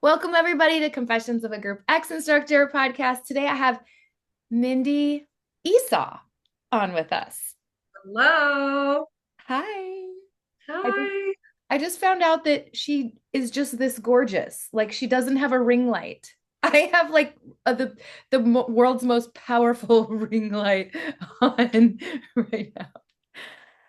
Welcome, everybody, to Confessions of a Group X Instructor podcast. Today, I have Mindy Esau on with us. Hello. Hi. I just, Hi. I just found out that she is just this gorgeous. Like, she doesn't have a ring light. I have like the world's most powerful ring light on right now.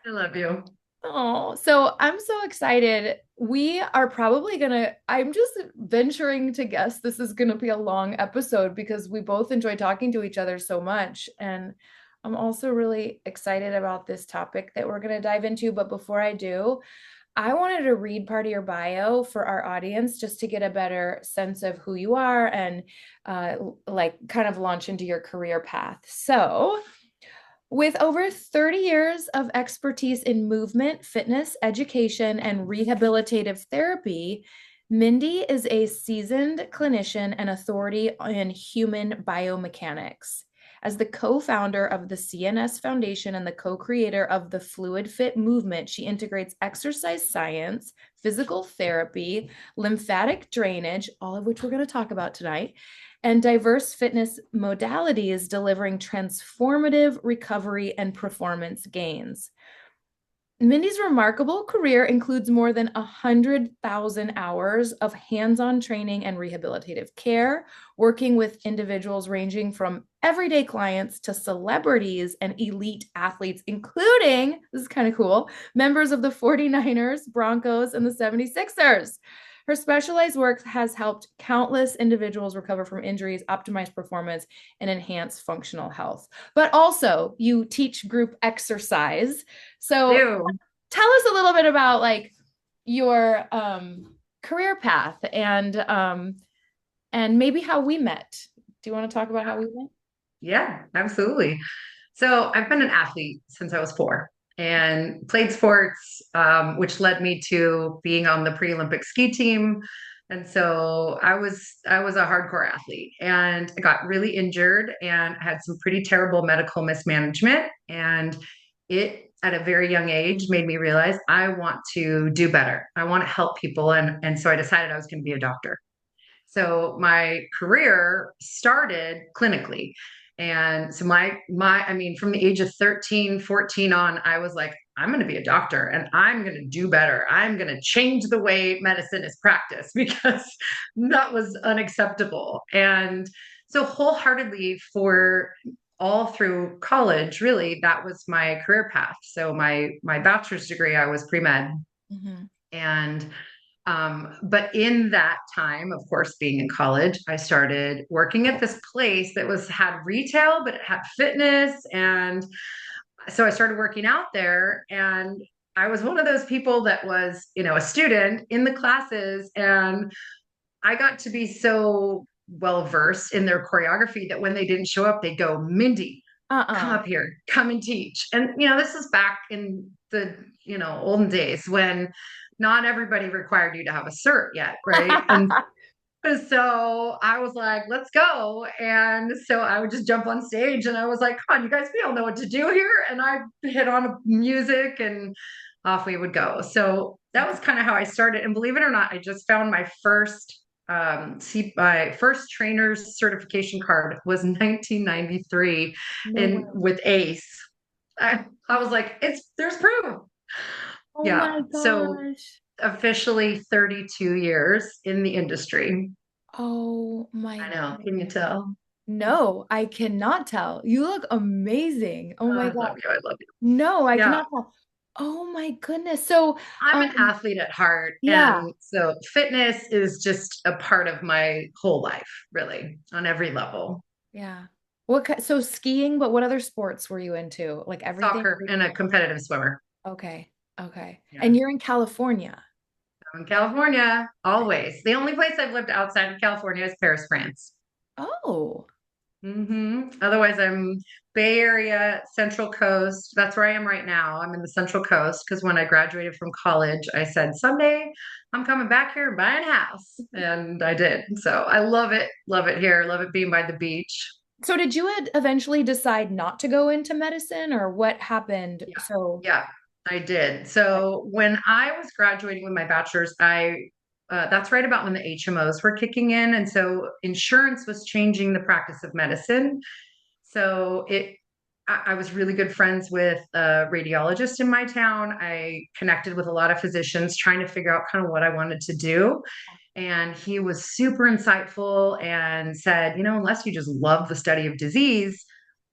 I love you. Oh, so I'm so excited. We are probably gonna, I'm just venturing to guess this is gonna be a long episode because we both enjoy talking to each other so much. And I'm also really excited about this topic that we're gonna dive into. But before I do, I wanted to read part of your bio for our audience just to get a better sense of who you are and like kind of launch into your career path. So, with over 30 years of expertise in movement, fitness, education, and rehabilitative therapy, Mindy is a seasoned clinician and authority in human biomechanics. As the co founder of the CNS Foundation and the co creator of the Fluid Fit movement, she integrates exercise science, physical therapy, lymphatic drainage, all of which we're going to talk about tonight, and diverse fitness modalities delivering transformative recovery and performance gains. Mindy's remarkable career includes more than 100,000 hours of hands-on training and rehabilitative care, working with individuals ranging from everyday clients to celebrities and elite athletes, including, this is kind of cool, members of the 49ers, Broncos, and the 76ers. Her specialized work has helped countless individuals recover from injuries, optimize performance, and enhance functional health. But also, you teach group exercise. So Do. tell us a little bit about like your career path and maybe how we met. Do you want to talk about how we met? Yeah, absolutely. So I've been an athlete since I was four and played sports, which led me to being on the pre-Olympic ski team. And so I was a hardcore athlete and I got really injured and had some pretty terrible medical mismanagement. And it at a very young age made me realize I want to do better. I want to help people. And so I decided I was going to be a doctor. So my career started clinically. And so I mean, from the age of 13, 14 on, I was like, I'm going to be a doctor and I'm going to do better. I'm going to change the way medicine is practiced because that was unacceptable. And so wholeheartedly for all through college, really, that was my career path. So my bachelor's degree, I was pre-med. Mm-hmm. And but in that time, of course, being in college, I started working at this place that was had retail, but it had fitness. And so I started working out there. And I was one of those people that was, a student in the classes. And I got to be so well versed in their choreography that when they didn't show up, they'd go, Mindy, come Uh-uh. up here, come and teach. And, this is back in the, olden days when not everybody required you to have a cert yet, right? And so I was like, let's go. And so I would just jump on stage and I was like, come on, you guys, we all know what to do here. And I hit on music and off we would go. So that was kind of how I started. And believe it or not, I just found my first trainer's certification card was 1993 No in way. with ACE. I was like, there's proof. Oh Yeah. my So gosh. officially 32 years in the industry. Oh I my know. Can you goodness. tell? No, I cannot tell. You look amazing. Oh Oh, my I God. love you. I love you. No, I Yeah. cannot tell. Oh my goodness. So, I'm an athlete at heart. yeah, And so fitness is just a part of my whole life, really, on every level. yeah. So skiing, but what other sports were you into? Like everything? Soccer and a competitive swimmer. Okay. Okay. Yeah. And you're in California. I'm in California, always. The only place I've lived outside of California is Paris, France. Oh, Otherwise, I'm Bay Area, Central Coast. That's where I am right now. I'm in the Central Coast because when I graduated from college, I said, someday I'm coming back here and buying a house. And I did. So I love it here, love it being by the beach. so did you eventually decide not to go into medicine or what happened? Yeah, So, yeah, I did. So when I was graduating with my bachelor's, I that's right about when the HMOs were kicking in. And so insurance was changing the practice of medicine. So I was really good friends with a radiologist in my town. I connected with a lot of physicians trying to figure out kind of what I wanted to do. And he was super insightful and said, unless you just love the study of disease,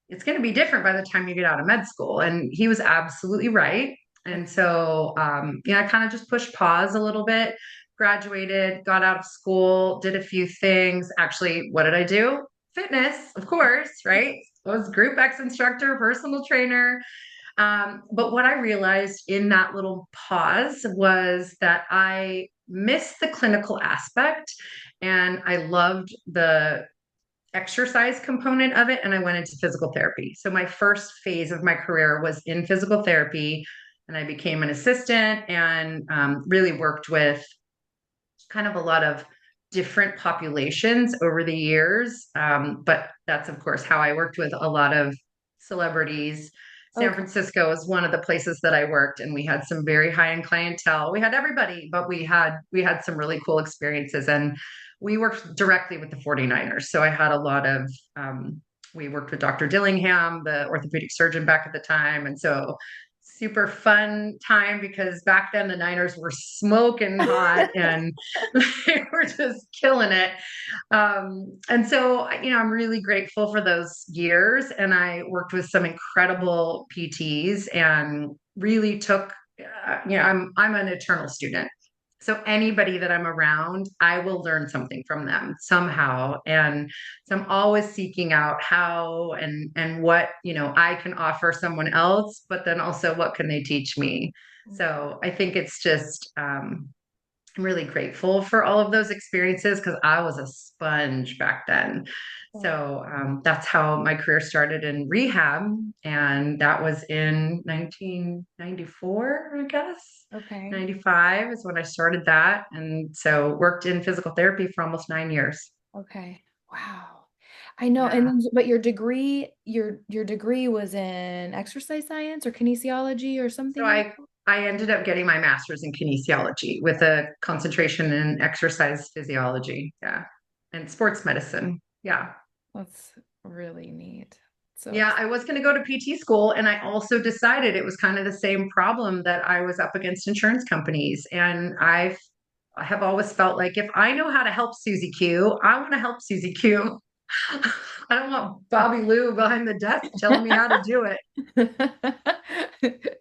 it's going to be different by the time you get out of med school. And he was absolutely right. And so, I kind of just pushed pause a little bit, graduated, got out of school, did a few things. Actually, what did I do? Fitness, of course, right? I was group X instructor, personal trainer. But what I realized in that little pause was that I missed the clinical aspect and I loved the exercise component of it, and I went into physical therapy. So my first phase of my career was in physical therapy, and I became an assistant and really worked with kind of a lot of different populations over the years. But that's, of course, how I worked with a lot of celebrities. San Okay. Francisco is one of the places that I worked, and we had some very high-end clientele. We had everybody, but we had some really cool experiences, and we worked directly with the 49ers. So I had a lot of we worked with Dr. Dillingham, the orthopedic surgeon back at the time, and so super fun time because back then the Niners were smoking hot and they were just killing it. And so, I'm really grateful for those years. And I worked with some incredible PTs and really took, I'm an eternal student. So anybody that I'm around, I will learn something from them somehow. And so I'm always seeking out how and what, I can offer someone else, but then also what can they teach me? So I think it's just I'm really grateful for all of those experiences because I was a sponge back then. So that's how my career started in rehab. And that was in 1994, I guess. Okay. 95 is when I started that. And so worked in physical therapy for almost 9 years. Okay. Wow. I know. And Yeah. then, but your degree was in exercise science or kinesiology or So something like I ended up getting my master's in kinesiology with a concentration in exercise physiology. Yeah. And sports medicine. Yeah. that's really neat. So Yeah, I was going to go to PT school, and I also decided it was kind of the same problem that I was up against insurance companies. And I have always felt like if I know how to help Susie Q, I want to help Susie Q. I don't want Bobby Lou behind the desk telling me how to do it.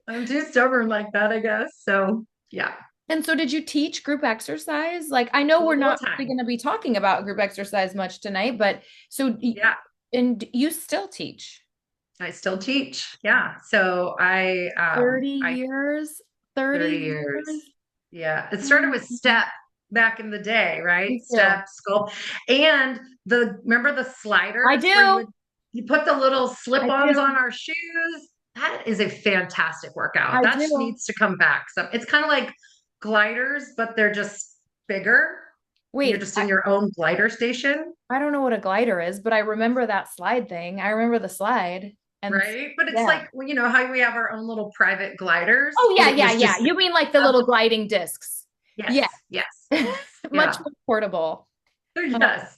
I'm too stubborn like that, I guess. So, yeah, And so did you teach group exercise? Like I know we're all not the really time. going to be talking about group exercise much tonight, but Yeah, and you still teach I still teach. Yeah. So 30 I years, 30 30 years. years. Yeah. It started with Mhm. step back in the day, right? Me too. Step, sculpt. And remember the I sliders where do. you put the little I slip-ons on do. our shoes? That is a fantastic workout. I That do. needs to come back. So it's kind of like gliders, but they're just bigger. You're Wait, just in your own glider station, I don't know what a glider is, but I remember that slide thing. I remember the slide. And right? But it's yeah. like, well, how we have our own little private gliders, Oh but yeah, it yeah, was yeah. just, You mean like the uh, little gliding discs. Yeah. yes, yes, Much yeah, more portable. Um, yes,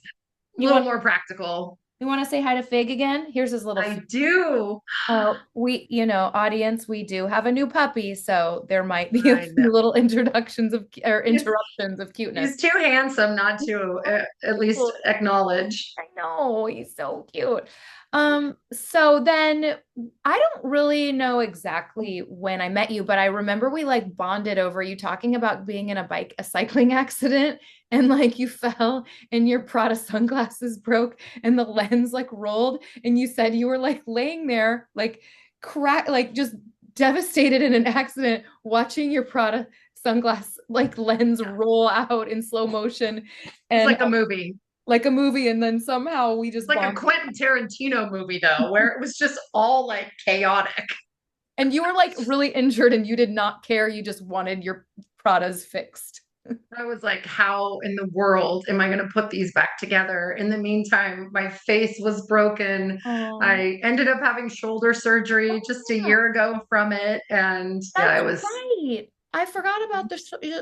a you little want more practical. you want to say hi to Fig again? Here's his little I do. audience, we do have a new puppy, so there might be a I know. few little introductions of or He's, interruptions of cuteness. he's too handsome not to at least acknowledge. I know, he's so cute. So then I don't really know exactly when I met you, but I remember we like bonded over you talking about being in a cycling accident and like you fell and your Prada sunglasses broke and the lens like rolled and you said you were like laying there like like just devastated in an accident watching your Prada sunglass like lens Yeah. roll out in slow motion It's and like a movie. like a movie and then somehow we It's just like a bonded Quentin Tarantino movie, though, where it was just all like chaotic. and you were like really injured and you did not care, you just wanted your Pradas fixed. I was like, how in the world am I going to put these back together? In the meantime, my face was broken. Oh, I ended up having shoulder surgery just a yeah, year ago from it. And yeah, that's it was right. I forgot about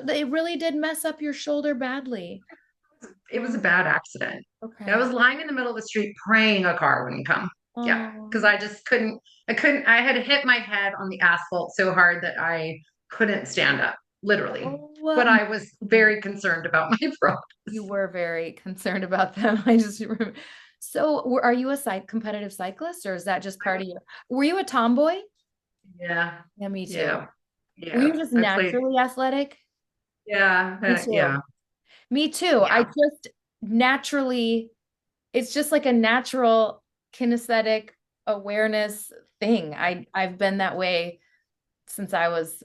they really did mess up your shoulder badly. It was a Oh, bad accident. I okay. was lying in the middle of the street praying a car wouldn't come. Yeah, because Oh, I just I had hit my head on the asphalt so hard that I couldn't stand up, literally. oh But I was my. very concerned about my progress. You were very concerned about them. I just remember. So, are you a competitive cyclist, or is that just part of you? Were you a tomboy? Yeah, Yeah, me too. yeah, Were you yeah. just I played. naturally athletic? Yeah, Me too. yeah, Me too. I yeah, just naturally, it's just like a natural kinesthetic awareness thing. I've been that way since I was,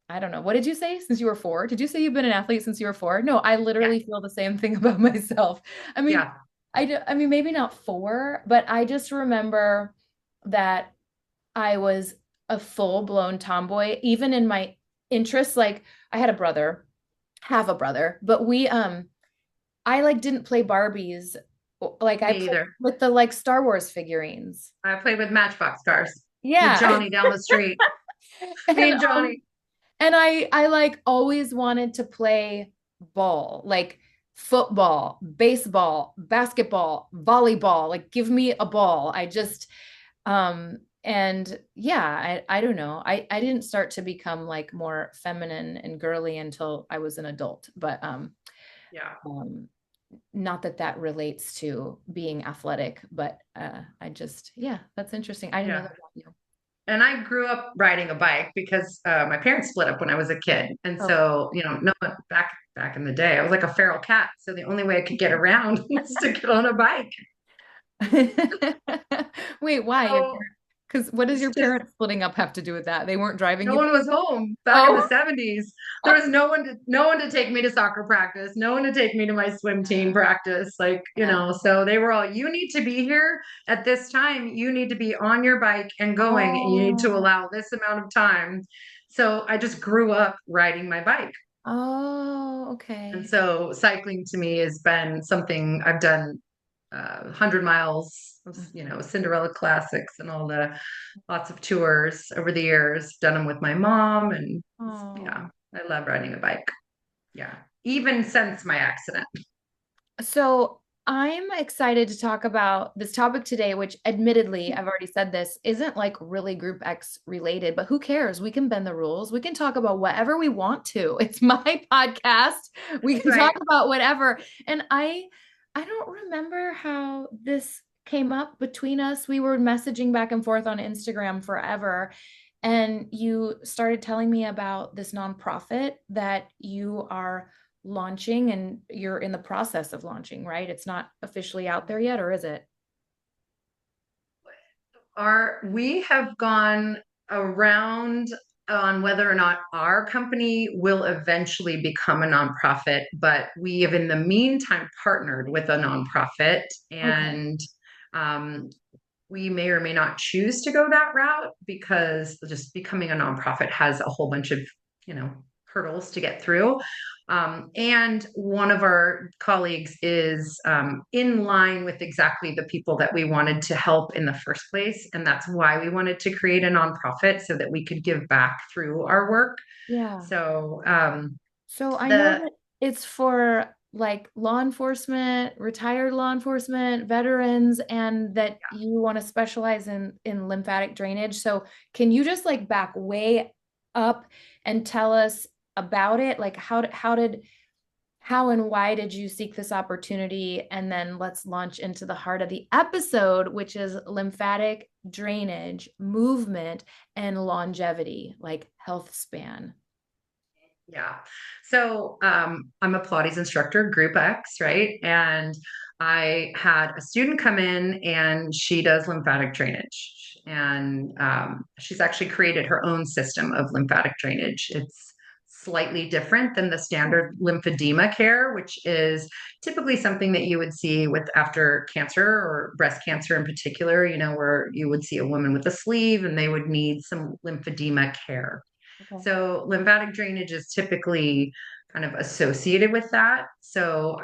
I don't know. What did you say? Since you were 4? Did you say you've been an athlete since you were 4? No, I yeah, literally feel the same thing about myself. I mean, yeah. I mean, maybe not 4, but I just remember that I was a full-blown tomboy, even in my interests. Like I had a brother, have a brother, but I like didn't play Barbies. Like I Me played either. with the like Star Wars figurines. I played with Matchbox cars with Yeah. Johnny down the street. Me And and Johnny. and I like always wanted to play ball, like football, baseball, basketball, volleyball. Like give me a ball. I just and yeah, I don't know. I didn't start to become like more feminine and girly until I was an adult, but Yeah, um not that that relates to being athletic, but I just yeah, that's interesting. I didn't know yeah. that about you. And I grew up riding a bike because my parents split up when I was a kid, and Oh. so no one back in the day, I was like a feral cat. So the only way I could get around was to get on a bike. Wait, why? Your So parents? Because what does it's your just parents splitting up have to do with that? They weren't driving no you. one was home back in the Oh, 70s. There was no one to take me to soccer practice, no one to take me to my swim team yeah, practice. Like, yeah. so they were all, you need to be here at this time. You need to be on your bike and going, and you need to Oh, allow this amount of time. So I just grew up riding my bike. oh, And okay. so cycling to me has been something I've done 100 miles, Mhm. Cinderella classics and all the lots of tours over the years, done them with my mom. And Oh. yeah, I love riding a bike. Yeah. Even since my accident. So I'm excited to talk about this topic today, which admittedly, I've already said this, isn't like really Group X related, but who cares? We can bend the rules. We can talk about whatever we want to. It's my podcast. We That's can talk right. about whatever. And I don't remember how this came up between us. We were messaging back and forth on Instagram forever. And you started telling me about this nonprofit that you are launching and you're in the process of launching, right? It's not officially out there yet, or is it? We have gone around on whether or not our company will eventually become a nonprofit, but we have in the meantime partnered with a nonprofit, Okay. and um, we may or may not choose to go that route because just becoming a nonprofit has a whole bunch of, you know, hurdles to get through. And one of our colleagues is in line with exactly the people that we wanted to help in the first place. And that's why we wanted to create a nonprofit so that we could give back through our work. Yeah. So So I know the that it's for like law enforcement, retired law enforcement, veterans, and that you want to specialize in lymphatic drainage. So can you just like back way up and tell us about it? Like how and why did you seek this opportunity? And then let's launch into the heart of the episode, which is lymphatic drainage, movement, and longevity, like health span. Yeah. So I'm a Pilates instructor, Group X, right? And I had a student come in and she does lymphatic drainage. And she's actually created her own system of lymphatic drainage. It's slightly different than the Oh, standard lymphedema care, which is typically something that you would see with after cancer or breast cancer in particular, where you would see a woman with a sleeve and they would need some lymphedema care. okay. So lymphatic drainage is typically kind of associated with that. So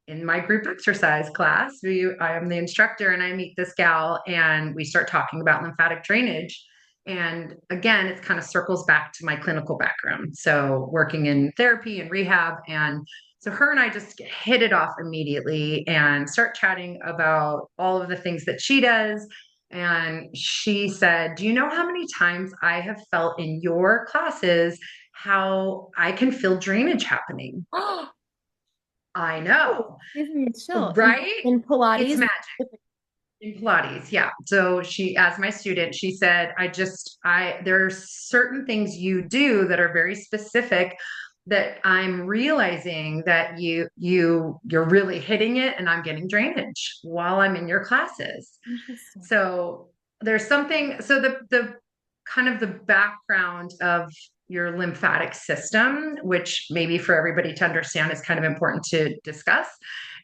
in my group exercise class, I am the instructor and I meet this gal and we start talking about lymphatic drainage. And again, it kind of circles back to my clinical background. So working in therapy and rehab. And so her and I just hit it off immediately and start chatting about all of the things that she does. And she said, "Do you know how many times I have felt in your classes how I can feel drainage happening?" Oh, I know, gives me a chill. right? In It's Pilates. magic. In Pilates, yeah. So she, as my student, she said, there are certain things you do that are very specific that I'm realizing that you're really hitting it and I'm getting drainage while I'm in your classes. Interesting. So there's something, so the kind of the background of your lymphatic system, which maybe for everybody to understand is kind of important to discuss,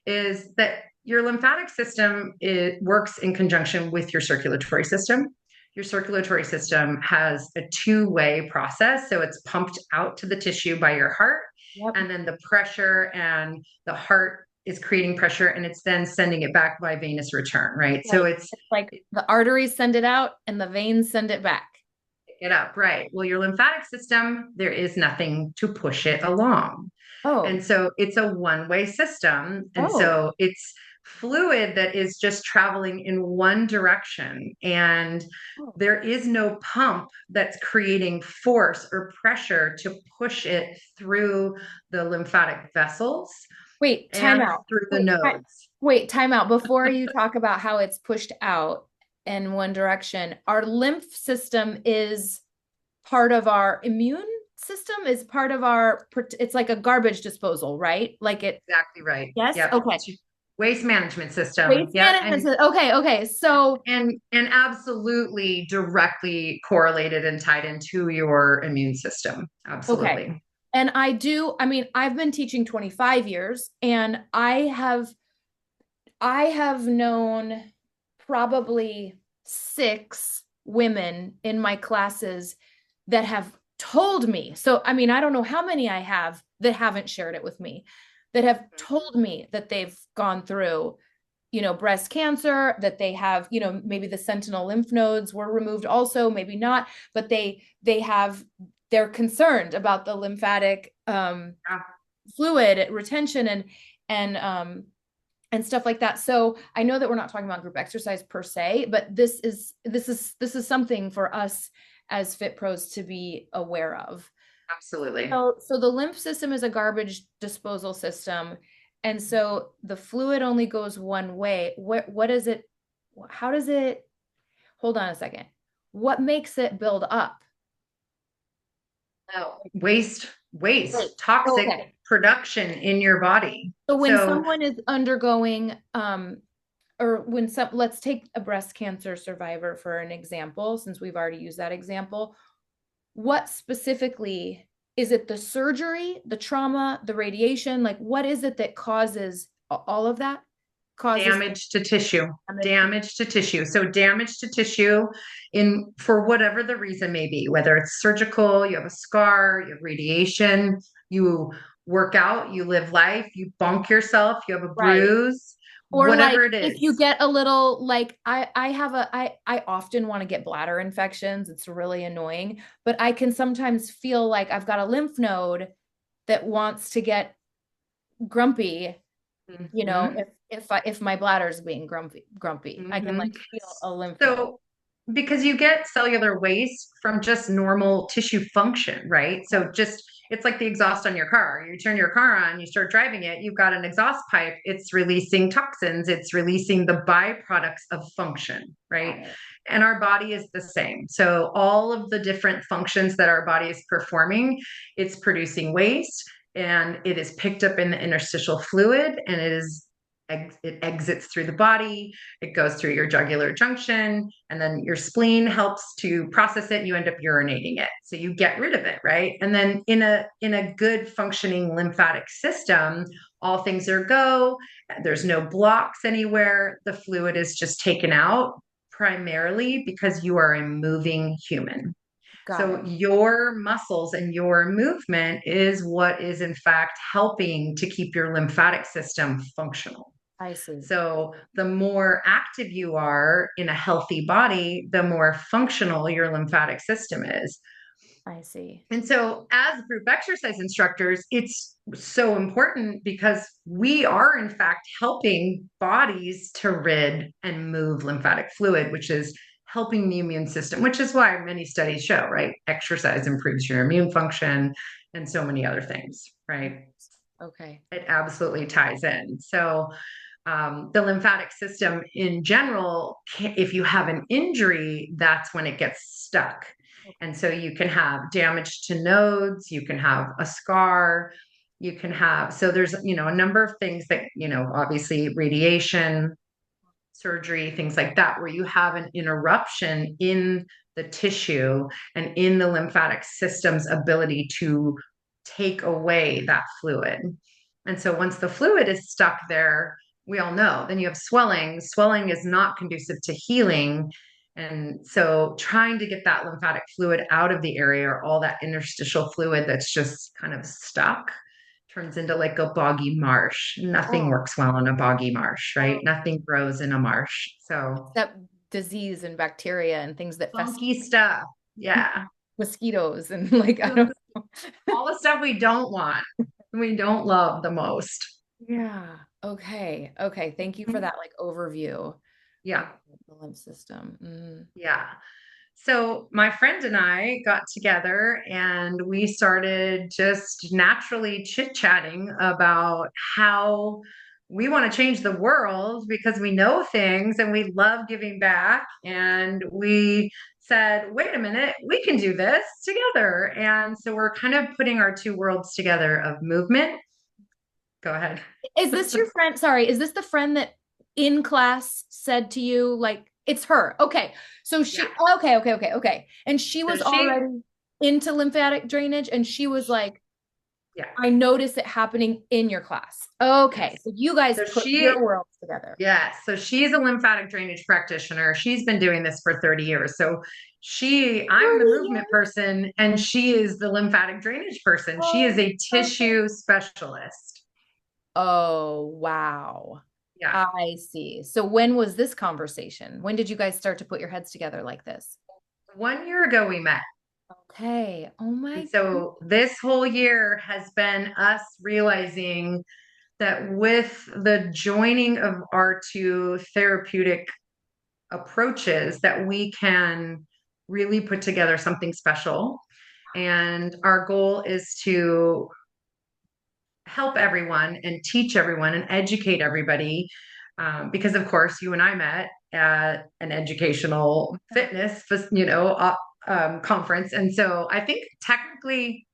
is that your lymphatic system, it works in conjunction with your circulatory system. Your circulatory system has a two-way process. So it's pumped out to the tissue by your heart, Yep. and then the pressure and the heart is creating pressure and it's then sending it back by venous return, right? So Right. it's It's like the arteries send it out and the veins send it back. it up, right? Well, your lymphatic system, there is nothing to push it along. Oh, And so it's a one-way system. And oh, so it's fluid that is just traveling in one direction. And oh. there is no pump that's creating force or pressure to push it through the lymphatic vessels Wait, time and out. through the nodes. Wait, time out. Before you talk about how it's pushed out in one direction, our lymph system is part of our immune system, is part of our, it's like a garbage disposal, right? Like it, Exactly right. yes? Yep. Okay. Waste management system. Waste Yep. management. Okay, okay. So, And absolutely directly correlated and tied into your immune system. okay. Absolutely. And I mean, I've been teaching 25 years and I have known probably 6 women in my classes that have told me. So, I mean, I don't know how many I have that haven't shared it with me, that have told me that they've gone through, breast cancer, that they have, maybe the sentinel lymph nodes were removed also, maybe not, but they're concerned about the lymphatic Yeah, fluid retention and and stuff like that. So I know that we're not talking about group exercise per se, but this is something for us as fit pros to be aware of. absolutely. So the lymph system is a garbage disposal system, and so the fluid only goes one way. What is it? How does it? Hold on a second. What makes it build up? Oh, waste, Wait. toxic Okay. production in your body. So when So someone is undergoing or when some let's take a breast cancer survivor for an example, since we've already used that example. What specifically is it? The surgery, the trauma, the radiation? Like what is it that causes all of that? Causes damage to tissue, damage to, damage to tissue. So damage to tissue in for whatever the reason may be, whether it's surgical, you have a scar, you have radiation, you work out, you live life, you bonk yourself, you have a right. bruise, Or like whatever it if you is. get a little like I often want to get bladder infections. It's really annoying, but I can sometimes feel like I've got a lymph node that wants to get grumpy, Mhm, if my bladder is being grumpy. I can like mhm. feel a lymph node. So because you get cellular waste from just normal tissue function, right? So just it's like the exhaust on your car. You turn your car on, you start driving it, you've got an exhaust pipe, it's releasing toxins, it's releasing the byproducts of function, right? Got it. And our body is the same. So all of the different functions that our body is performing, it's producing waste and it is picked up in the interstitial fluid and it exits through the body, it goes through your jugular junction, and then your spleen helps to process it and you end up urinating it, so you get rid of it, right? And then in a good functioning lymphatic system, all things are go, there's no blocks anywhere, the fluid is just taken out primarily because you are a moving human. Got So it. your muscles and your movement is what is in fact helping to keep your lymphatic system functional. I see. So the more active you are in a healthy body, the more functional your lymphatic system is. I see. And so, as group exercise instructors, it's so important because we are, in fact, helping bodies to rid and move lymphatic fluid, which is helping the immune system, which is why many studies show, right? Exercise improves your immune function and so many other things, right? Okay. It absolutely ties in. So, the lymphatic system in general, if you have an injury, that's when it gets stuck. And so you can have damage to nodes, you can have a scar, you can have, so there's, a number of things that, obviously radiation, surgery, things like that, where you have an interruption in the tissue and in the lymphatic system's ability to take away that fluid. And so once the fluid is stuck there, we all know, then you have swelling. Swelling is not conducive to healing. And so trying to get that lymphatic fluid out of the area, or all that interstitial fluid that's just kind of stuck, turns into like a boggy marsh. Nothing Oh, works well in a boggy marsh, right? oh. Nothing grows in a marsh. So Except disease and bacteria and things that fester, funky stuff. Yeah. mosquitoes and like I don't know. All the stuff we don't want, we don't love the most. Yeah. Okay. Okay. Thank you for Mhm. that like overview of Yeah. the lymph system. Mm. Yeah. So my friend and I got together and we started just naturally chit-chatting about how we want to change the world because we know things and we love giving back. And we said, wait a minute, we can do this together. And so we're kind of putting our two worlds together of movement. Go ahead. Is this your friend? Sorry, is this the friend that in class said to you, like, it's her? Okay. So Yeah. okay. And she So was she, already into lymphatic drainage and she was like, yeah. I noticed it happening in your class. Okay. Yes. So you guys So put your she, worlds together. yes. So she's a lymphatic drainage practitioner. She's been doing this for 30 years. So I'm the 30 movement years. person and she is the lymphatic drainage person. She is Oh, a okay. tissue specialist. Oh, wow. Yeah. I see. So when was this conversation? When did you guys start to put your heads together like this? 1 year ago, we met. Okay. Oh And my goodness. so this whole year has been us realizing that with the joining of our two therapeutic approaches, that we can really put together something special. And our goal is to help everyone and teach everyone and educate everybody. Because of course, you and I met at an educational fitness, conference. And so I think technically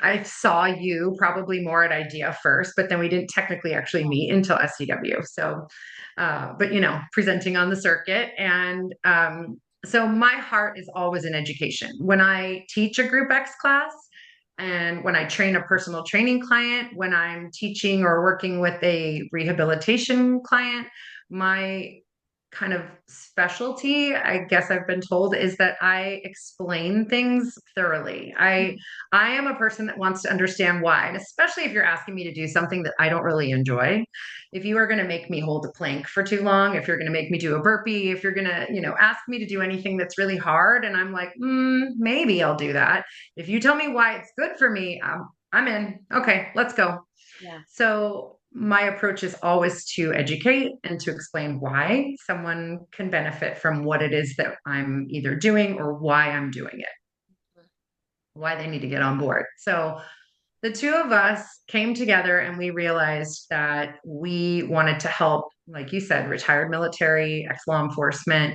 I saw you probably more at IDEA first, but then we didn't technically actually meet until SCW. So, but presenting on the circuit. And so my heart is always in education. When I teach a group X class, and when I train a personal training client, when I'm teaching or working with a rehabilitation client, my kind of specialty, I guess I've been told, is that I explain things thoroughly. I am a person that wants to understand why, and especially if you're asking me to do something that I don't really enjoy. If you are going to make me hold a plank for too long, if you're going to make me do a burpee, if you're going to, ask me to do anything that's really hard, and I'm like, maybe I'll do that. If you tell me why it's good for me, I'm in. Okay, let's go. Yeah. So my approach is always to educate and to explain why someone can benefit from what it is that I'm either doing or why I'm doing it, why they need to get on board. So the two of us came together and we realized that we wanted to help, like you said, retired military, ex-law enforcement.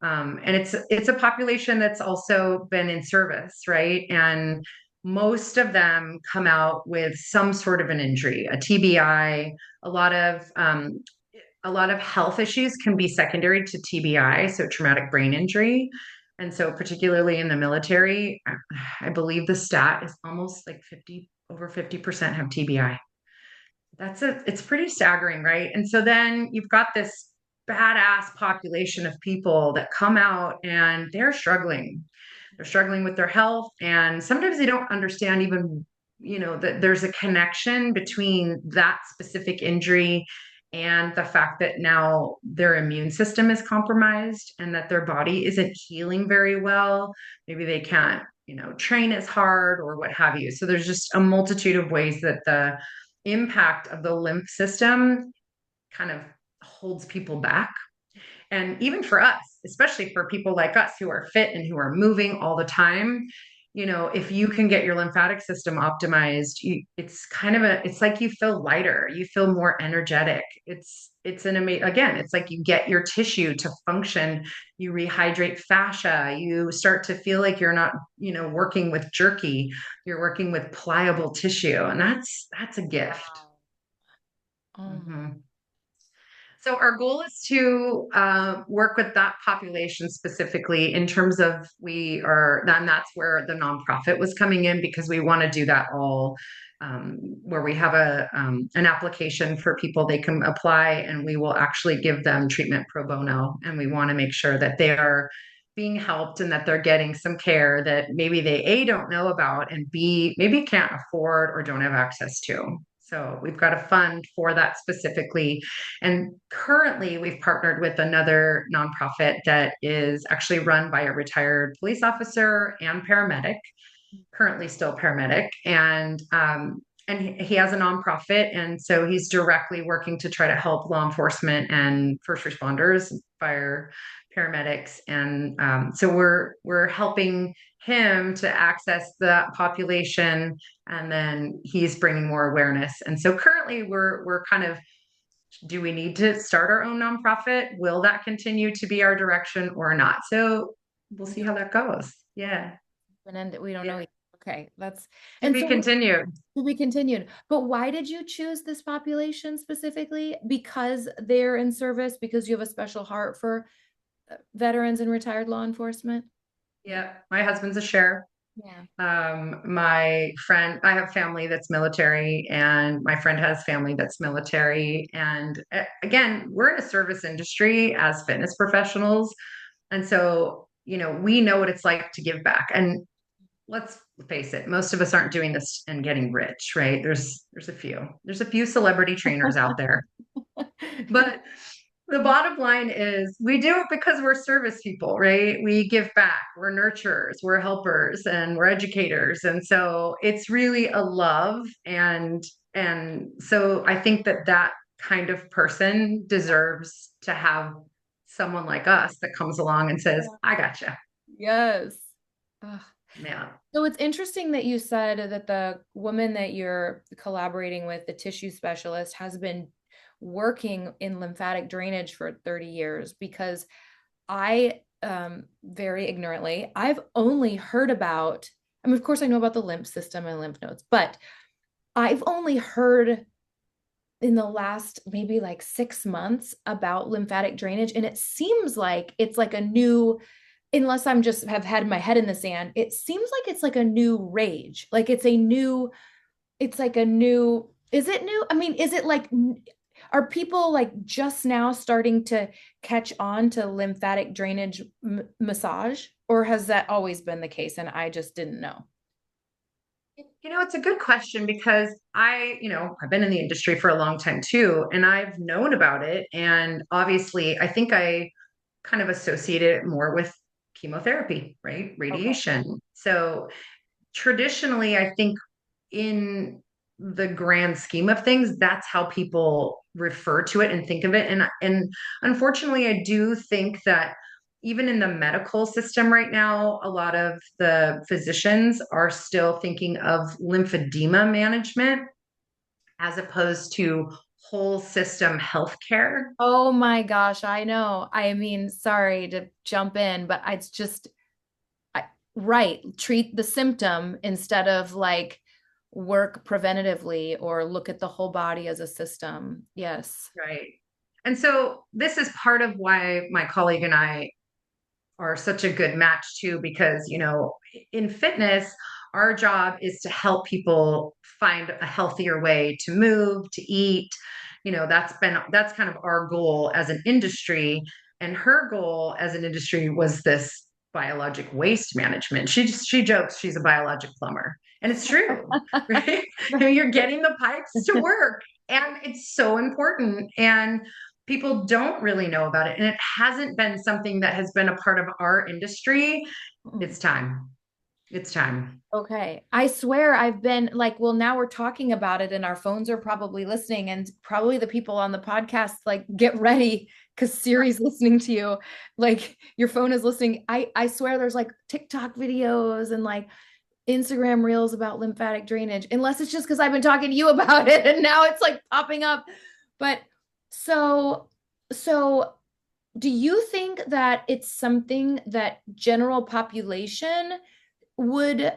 And it's a population that's also been in service, right? And most of them come out with some sort of an injury, a TBI. A lot of a lot of health issues can be secondary to TBI, so traumatic brain injury. And so, particularly in the military, I believe the stat is almost like over 50% have TBI. It's pretty staggering, right? And so then you've got this badass population of people that come out and they're struggling. They're struggling with their health. And sometimes they don't understand even, that there's a connection between that specific injury and the fact that now their immune system is compromised and that their body isn't healing very well. Maybe they can't, train as hard or what have you. So there's just a multitude of ways that the impact of the lymph system kind of holds people back. And even for us, especially for people like us who are fit and who are moving all the time, if you can get your lymphatic system optimized, it's like you feel lighter, you feel more energetic. It's an amazing, again, it's like you get your tissue to function, you rehydrate fascia, you start to feel like you're not, working with jerky, you're working with pliable tissue. And that's a gift. Wow. Oh my. Mhm. So our goal is to work with that population specifically in terms of and that's where the nonprofit was coming in because we want to do that all where we have an application for people they can apply and we will actually give them treatment pro bono and we want to make sure that they are being helped and that they're getting some care that maybe they A don't know about and B maybe can't afford or don't have access to. So we've got a fund for that specifically. And currently, we've partnered with another nonprofit that is actually run by a retired police officer and paramedic, currently still paramedic, and he has a nonprofit, and so he's directly working to try to help law enforcement and first responders, fire, paramedics, and so we're helping him to access the population, and then he's bringing more awareness. And so currently, we're kind of do we need to start our own nonprofit? Will that continue to be our direction or not? So we'll see how that goes. Yeah. And we don't know Yeah. yet. Okay, that's To and be so continued. to be continued. But why did you choose this population specifically? Because they're in service, because you have a special heart for veterans and retired law enforcement? Yeah. My husband's a sheriff. Yeah. My friend, I have family that's military, and my friend has family that's military. And again, we're in a service industry as fitness professionals. And so, we know what it's like to give back. And let's face it, most of us aren't doing this and getting rich, right? There's a few celebrity trainers out there. But the bottom line is we do it because we're service people, right? We give back, we're nurturers, we're helpers, and we're educators. And so it's really a love. And so I think that kind of person deserves to have someone like us that comes along and says, I gotcha. Yes. Ugh. Yeah. So it's interesting that you said that the woman that you're collaborating with, the tissue specialist, has been working in lymphatic drainage for 30 years because I, very ignorantly, I've only heard about, I mean, of course, I know about the lymph system and lymph nodes, but I've only heard in the last maybe like 6 months about lymphatic drainage. And it seems like it's like a new, unless I'm just have had my head in the sand, it seems like it's like a new rage. Like it's like a new, is it new? I mean, is it like, are people like just now starting to catch on to lymphatic drainage massage? Or has that always been the case and I just didn't know? It's a good question because I've been in the industry for a long time too, and I've known about it. And obviously, I think I kind of associate it more with chemotherapy, right? Okay. Radiation. So traditionally, I think in the grand scheme of things, that's how people refer to it and think of it. And unfortunately, I do think that even in the medical system right now, a lot of the physicians are still thinking of lymphedema management as opposed to whole system healthcare. Oh my gosh, I know. I mean, sorry to jump in, but it's just I, right. Treat the symptom instead of like work preventatively or look at the whole body as a system. Yes. Right. And so this is part of why my colleague and I are such a good match too, because, in fitness, our job is to help people find a healthier way to move, to eat. That's kind of our goal as an industry. And her goal as an industry was this biologic waste management. She jokes she's a biologic plumber. And it's true, right? I mean, you're getting the pipes to work, and it's so important. And people don't really know about it. And it hasn't been something that has been a part of our industry. It's time. It's time. Okay. I swear I've been like, well, now we're talking about it and our phones are probably listening and probably the people on the podcast, like, get ready because Siri's listening to you. Like your phone is listening. I swear there's like TikTok videos and like Instagram reels about lymphatic drainage, unless it's just because I've been talking to you about it and now it's like popping up. But so, so do you think that it's something that general population would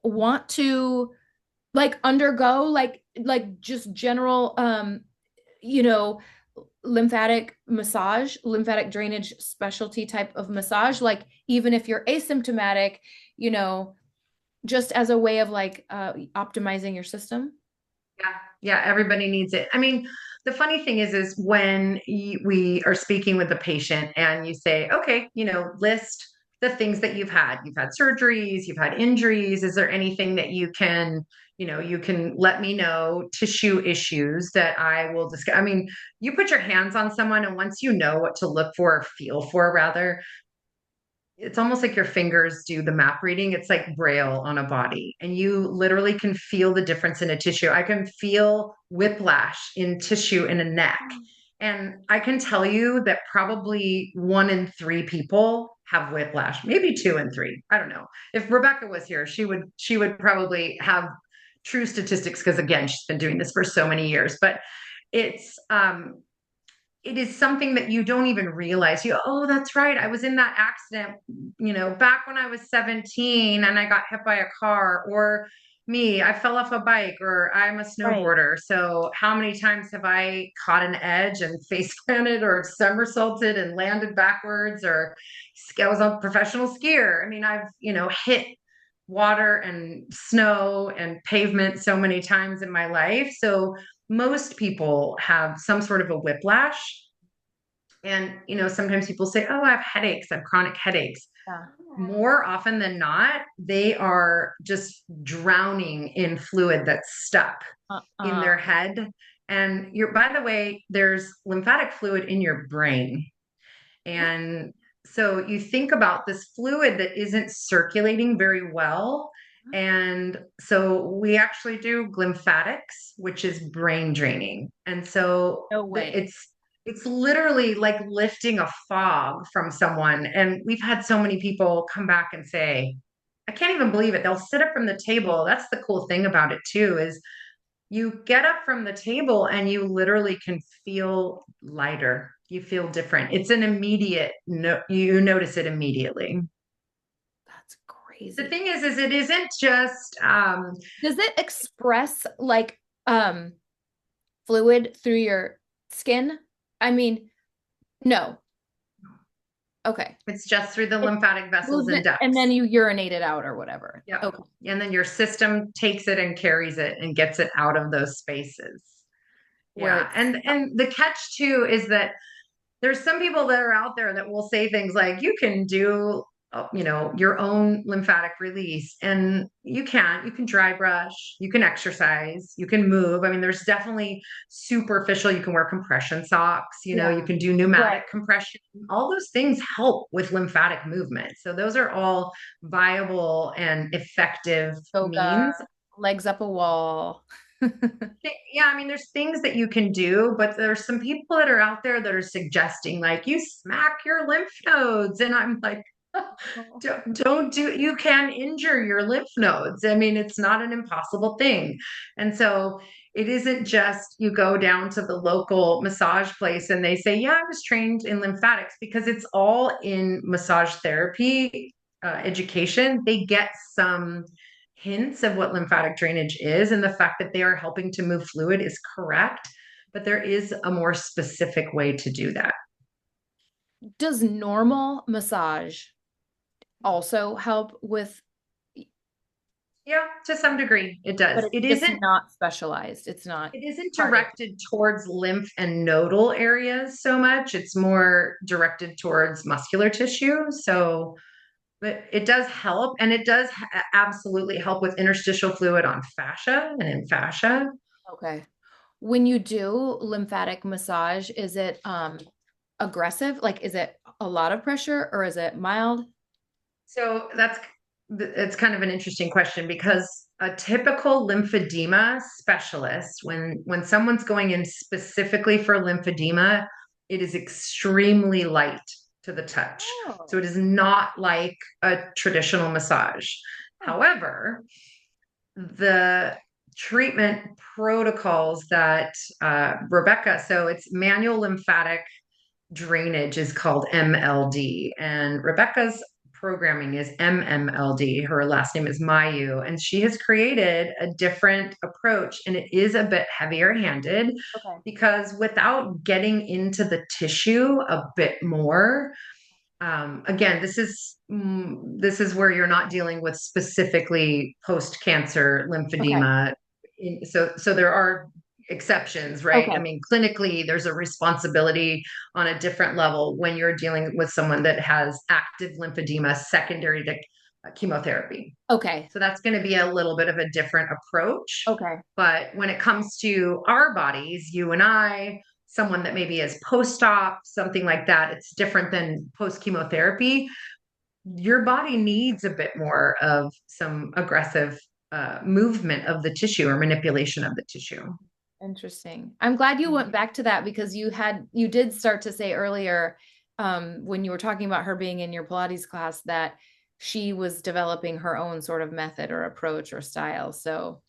want to like undergo, like just general you know lymphatic drainage specialty type of massage, like even if you're asymptomatic, you know just as a way of like optimizing your system? Yeah, yeah, everybody needs it. I mean, the funny thing is when we are speaking with the patient and you say, okay, list the things that you've had. You've had surgeries, you've had injuries. Is there anything that you can let me know, tissue issues that I will discuss? I mean, you put your hands on someone, and once you know what to look for, or feel for rather, it's almost like your fingers do the map reading. It's like braille on a body, and you literally can feel the difference in a tissue. I can feel whiplash in tissue in a neck. And I can tell you that probably 1 in 3 people have whiplash, maybe 2 in 3. I don't know. If Rebecca was here, she would probably have true statistics because again, she's been doing this for so many years. But it's it is something that you don't even realize. Oh, that's right. I was in that accident, back when I was 17 and I got hit by a car, or me, I fell off a bike, or I'm a Right. snowboarder. So how many times have I caught an edge and face planted or somersaulted and landed backwards, or I was a professional skier. I mean, I've, hit water and snow and pavement so many times in my life. So most people have some sort of a whiplash. And, sometimes people say, oh, I have headaches, I have chronic headaches. Yeah. More often than not, they are just drowning in fluid that's stuck in Uh-uh. their head. And by the way, there's lymphatic fluid in your brain. And so you think about this fluid that isn't circulating very well. And so we actually do lymphatics, which is brain draining. And so No way. it's literally like lifting a fog from someone. And we've had so many people come back and say, I can't even believe it. They'll sit up from the table. That's the cool thing about it too, is you get up from the table and you literally can feel lighter. You feel different. It's an immediate, no, you notice it immediately. That's The crazy. thing is it isn't just, Does it express like fluid through your skin? I mean, no. Okay. it's just through the It lymphatic vessels moves and it and then ducts. you urinate it out or whatever. Yep. Okay. And then your system takes it and carries it and gets it out of those spaces. Where Yeah. it's And the catch too is that there's some people that are out there that will say things like you can do your own lymphatic release, and you can dry brush, you can exercise, you can move. I mean, there's definitely superficial. You can wear compression socks, you yeah. can do Right. pneumatic compression. All those things help with lymphatic movement, so those are all viable and effective Yoga, means. legs up a wall. Yeah, I mean, there's things that you can do, but there's some people that are out there that are suggesting like you smack your lymph nodes. And I'm like, don't do, you can injure your lymph nodes. I mean, it's not an impossible thing. And so it isn't just you go down to the local massage place and they say, yeah, I was trained in lymphatics, because it's all in massage therapy education. They get some hints of what lymphatic drainage is, and the fact that they are helping to move fluid is correct, but there is a more specific way to do that. Does normal massage also help with, Yeah, to some degree it but does. it's it just isn't not specialized. It's not it isn't targeted. directed towards lymph and nodal areas so much. It's more directed towards muscular tissue. So But it does help, and it does absolutely help with interstitial fluid on fascia and in fascia. Okay. When you do lymphatic massage, is it aggressive? Like, is it a lot of pressure or is it mild? So it's kind of an interesting question because a typical lymphedema specialist, when someone's going in specifically for lymphedema, it is extremely light to the touch. So Oh. it is not like a traditional massage. Oh. However, the treatment protocols that Rebecca, so it's manual lymphatic drainage is called MLD, and Rebecca's programming is MMLD. Her last name is Mayu, and she has created a different approach, and it is a bit heavier handed Okay. because without getting into the tissue a bit more, again, this is where you're not dealing with specifically post-cancer Okay. lymphedema. So there are exceptions, right? I Okay. mean, clinically, there's a responsibility on a different level when you're dealing with someone that has active lymphedema secondary to chemotherapy. Okay. So that's going to be a little bit of a different approach. Okay. But when it comes to our bodies, you and I, someone that maybe is post-op, something like that, it's different than post-chemotherapy. Your body needs a bit more of some aggressive movement of the tissue or manipulation of the tissue. Interesting. I'm glad you went back to that because you did start to say earlier, when you were talking about her being in your Pilates class, that she was developing her own sort of method or approach or style. So,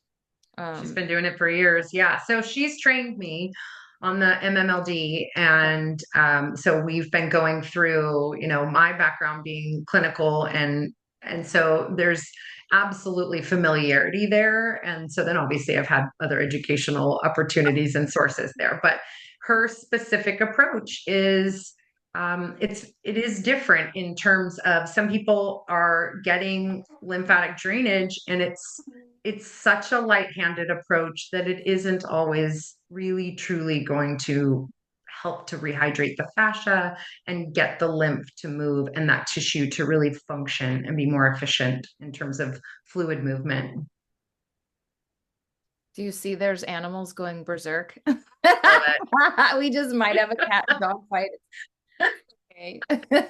She's um, been doing it for years. Yeah. So she's trained me on the MMLD. And so we've been going through, my background being clinical and so there's absolutely familiarity there. And so then obviously I've had other educational opportunities and sources there. But her specific approach is it is different in terms of some people are getting lymphatic drainage and it's such a light-handed approach that it isn't always really truly going to help to rehydrate the fascia and get the lymph to move and that tissue to really function and be more efficient in terms of fluid movement. do you see there's animals going berserk? Love it. We just might have a cat and dog fight. Okay. This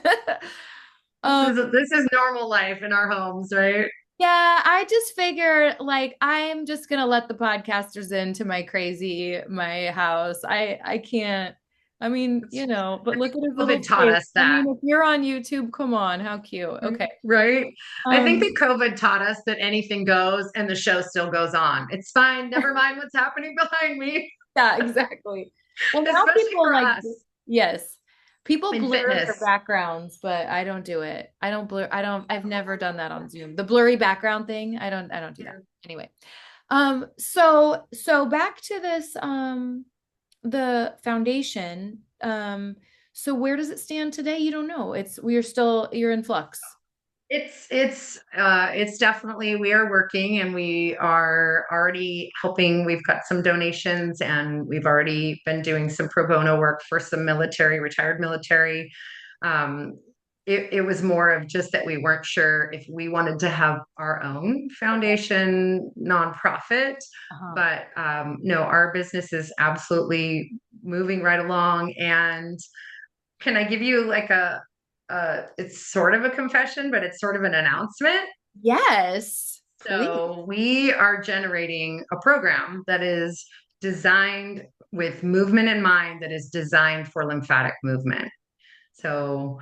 Um, is this is normal life in our homes, right? yeah, I just figured like I'm just gonna let the podcasters into my house. I can't. I mean, but I look think at his little COVID taught face. us I that. mean, if you're on YouTube, come on, how cute. Okay. Right. I think that Um, COVID taught us that anything goes and the show still goes on. It's fine. Never mind what's happening behind me, yeah, exactly. Well, now especially people for like, us yes, people in blur their fitness. backgrounds, but I don't do it. I don't blur. I've never done that on Zoom. The blurry background thing. I don't do that. Anyway. So back to this, the foundation. So where does it stand today? You don't know. You're in flux. It's definitely we are working and we are already helping. We've got some donations and we've already been doing some pro bono work for some retired military. Um, it was more of just that we weren't sure if we wanted to have our own Okay. foundation nonprofit, Uh-huh. but no, our business is absolutely moving right along. And can I give you like it's sort of a confession, but it's sort of an announcement. Yes, please. So we are generating a program that is designed with movement in mind, that is designed for lymphatic movement. So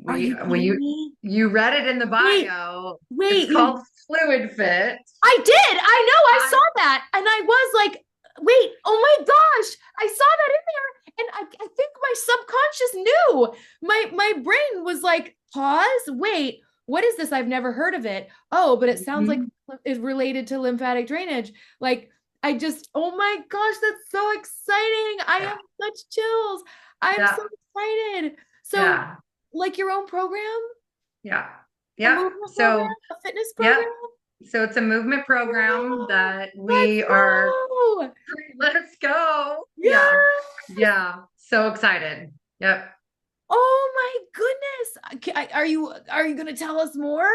Are we you when kidding me? you read it in the Wait, bio, it's wait, called Fluid Fit. I did. I know. I I saw that. And I was like, wait, oh my gosh. I saw that in there. And I think my subconscious knew. My brain was like, pause, wait, what is this? I've never heard of it. Oh, but it sounds like Mhm. it's related to lymphatic drainage. Like, oh my gosh, that's so exciting. I Yeah, have such chills. I'm so yeah, excited. So, yeah, like your own program, yeah, a yeah. movement program, So, a fitness yep. program? So it's a movement program Oh, that let's we are. go. Let's go. Yeah. Yes. Yeah. So excited. Yep. Oh my goodness. are you going to tell us more?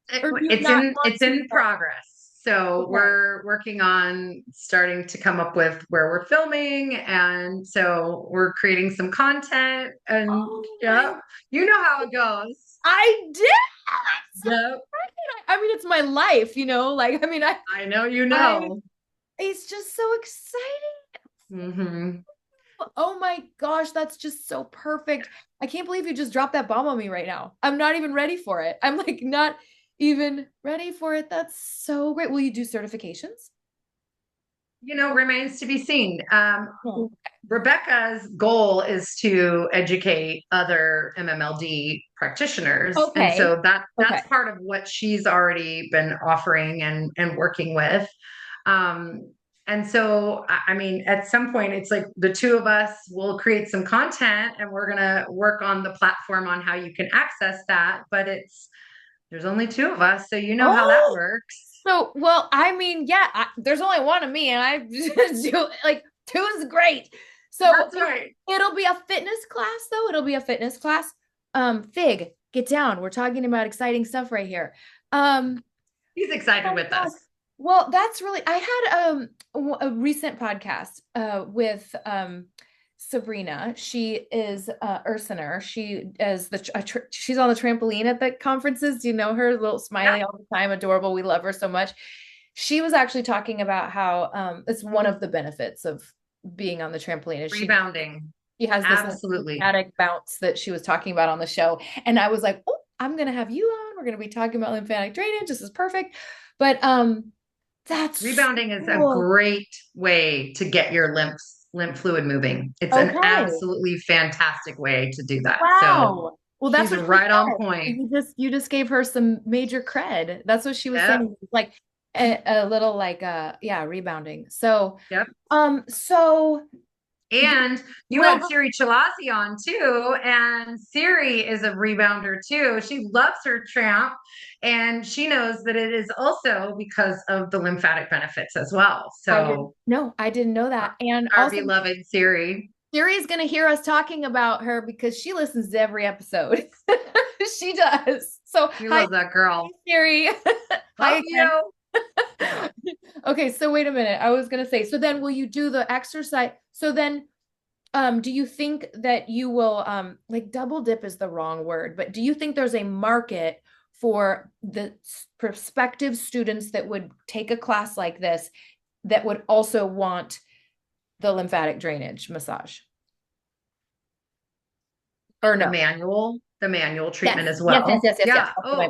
It- Or do you It's not in want it's to in yet? progress. So Okay. we're working on starting to come up with where we're filming, and so we're creating some content. And Oh my, yeah, you know how it goes. I did. I'm so Yep, excited. I mean, it's my life, like, I mean, I know you I, know. it's just so exciting. Hmm. Oh my gosh, that's just so perfect. I can't believe you just dropped that bomb on me right now. I'm not even ready for it. I'm like not even ready for it. That's so great. Will you do certifications? Remains to be seen. Oh, Rebecca's goal is to educate other MMLD practitioners, and okay. so that's Okay. part of what she's already been offering and working with. Um, and so, I mean, at some point, it's like the two of us will create some content, and we're gonna work on the platform on how you can access that. But there's only two of us, so you know how that Oh, works. so well, I mean, yeah, there's only one of me, and I do like two is great. So That's right. it'll be a fitness class, though. It'll be a fitness class. Fig, get down. We're talking about exciting stuff right here. Um, He's excited Oh with my us. gosh. Well, that's really I had a recent podcast with Sabrina. She is Ursiner. She is she's on the trampoline at the conferences. Do you know her? Little Yeah, smiley all the time, adorable. We love her so much. She was actually talking about how it's one of the benefits of being on the trampoline is rebounding. she has this like Absolutely. lymphatic bounce that she was talking about on the show. And I was like, oh, I'm gonna have you on. We're gonna be talking about lymphatic drainage. This is perfect. But that's Rebounding is a cool. great way to get your lymph fluid moving. It's an Okay. absolutely fantastic way to do that. So Wow. Well, that's she's what she right on said. point. You just gave her some major cred. That's what she was Yep. saying. Like a little like yeah, rebounding. So Yep. so you And you well had Siri Chalasi on too. And Siri is a rebounder too. She loves her tramp. And she knows that it is also because of the lymphatic benefits as well. I didn't So no, I didn't know that. And our also beloved Siri. Siri's going to hear us talking about her because she listens to every episode. She does. So, We hi, love that girl. Siri. Hi Love again. you. Yeah. Okay, so wait a minute. I was going to say, so then will you do the exercise? So then, do you think that you will, like double dip is the wrong word, but do you think there's a market for the prospective students that would take a class like this that would also want the lymphatic drainage massage? Or the no? manual the manual Yes, treatment as yes, yes, well. yes, yes, yes. Yeah.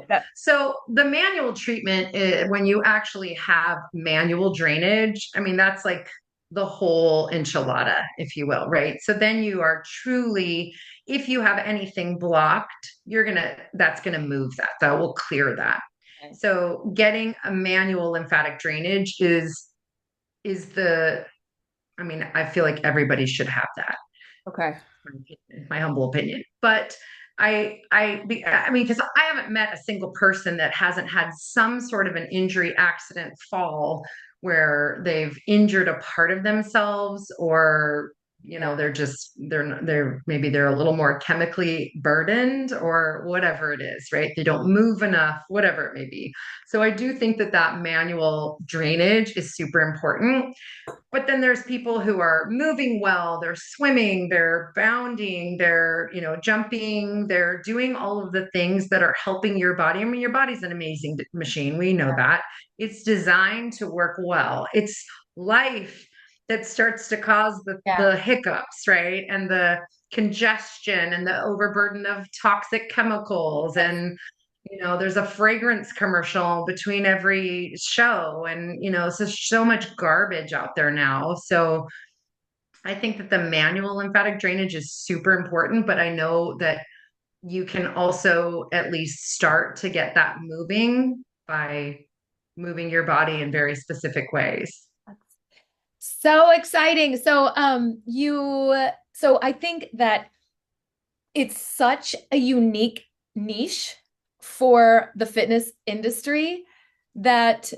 That's Oh, so the manual treatment when you actually have manual drainage, I mean that's like the whole enchilada, if you will, right? So then you are truly, if you have anything blocked, that's gonna move that will clear that. Okay. So getting a manual lymphatic drainage is the, I mean, I feel like everybody should have that, Okay. my humble opinion. But I mean, because I haven't met a single person that hasn't had some sort of an injury, accident, fall where they've injured a part of themselves, or Yeah. they're maybe they're a little more chemically burdened or whatever it is, right? They don't move enough, whatever it may be. So I do think that manual drainage is super important. But then there's people who are moving well, they're swimming, they're bounding, they're, jumping, they're doing all of the things that are helping your body. I mean, your body's an amazing machine. We know that. It's designed to work well. It's life that starts to cause Yeah. the hiccups, right? And the congestion and the overburden of toxic chemicals. Yes. And there's a fragrance commercial between every show, and it's just so much garbage out there now. So I think that the manual lymphatic drainage is super important, but I know that you can also at least start to get that moving by moving your body in very specific ways. So exciting. So I think that it's such a unique niche for the fitness industry that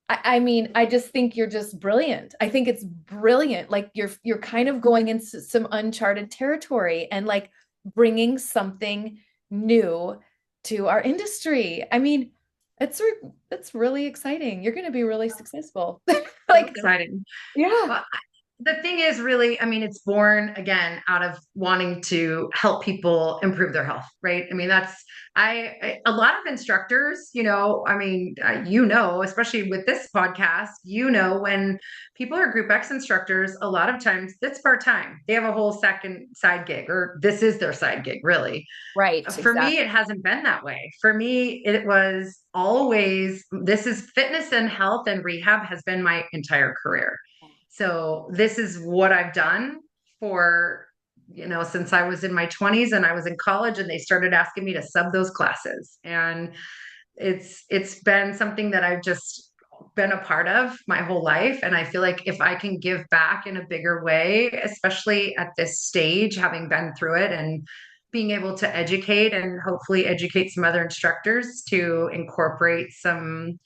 I mean, I just think you're just brilliant. I think it's brilliant. Like you're kind of going into some uncharted territory and like bringing something new to our industry. I mean, it's really exciting. You're going to be really successful. So Like, exciting. yeah, Well, the thing is really, I mean, it's born again out of wanting to help people improve their health, right? I mean, a lot of instructors, I mean, especially with this podcast, when people are Group X instructors, a lot of times it's part-time. They have a whole second side gig, or this is their side gig, really. right, For me, exactly. it hasn't been that way. For me, it was always this is fitness and health and rehab has been my entire career. So this is what I've done for, since I was in my 20s and I was in college and they started asking me to sub those classes. And it's been something that I've just been a part of my whole life. And I feel like if I can give back in a bigger way, especially at this stage, having been through it and being able to educate and hopefully educate some other instructors to incorporate some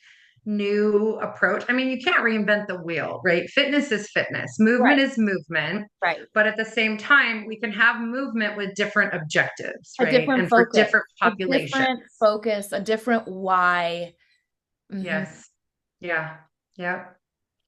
new approach. I mean, you can't reinvent the wheel, right? Fitness is fitness, movement Right, is movement. right. But at the same time, we can have movement with different objectives, A right? different And for focus, different populations. a different why. Hmm. Yes. Yeah. Yeah.